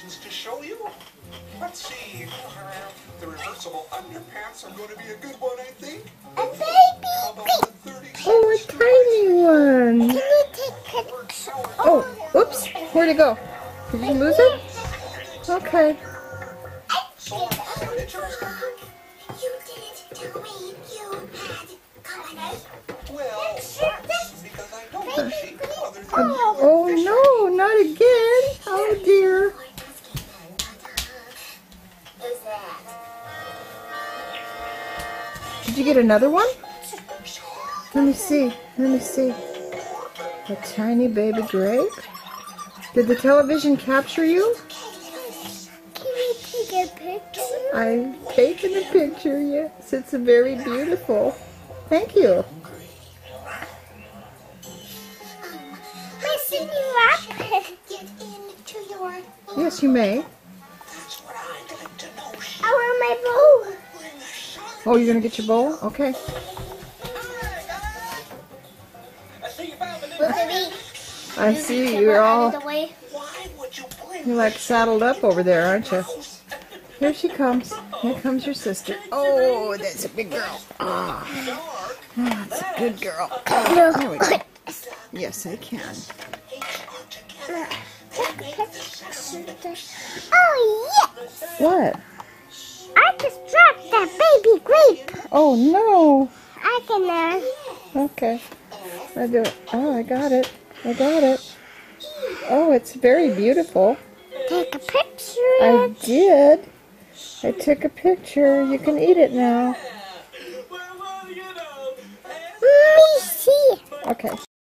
decorations to show you. Let's see. The reversible underpants are going to be a good one, I think. A baby! How about the 30 Oh, a tiny one. Can you take pictures? Oh, oops. Where'd it go? Did you lose it? Okay. You didn't tell me you had company. Well, that's because I don't cheat other than you. Oh, no, not again. Oh, dear. Who's that? Did you get another one? Let me see. Let me see. A tiny baby grape? Did the television capture you? Can you take a picture? I've taken a picture, yes. It's very beautiful. Thank you. Listen you up. Get into your... Yes, you may. That's what I'd like to know. I want my bow. Oh, you're going to get your bowl? Okay. I see you're all, Why would you play you're like saddled up over there, aren't you? Here she comes. Here comes your sister. Oh, that's a big girl. Oh, that's a good girl. There we go. Yes, I can. Oh, yes! What? I just dropped that baby grape. Oh, no. I can, Okay. I do it. Oh, I got it. I got it. Oh, it's very beautiful. take a picture. I did. I took a picture. You can eat it now. Let me see. Okay.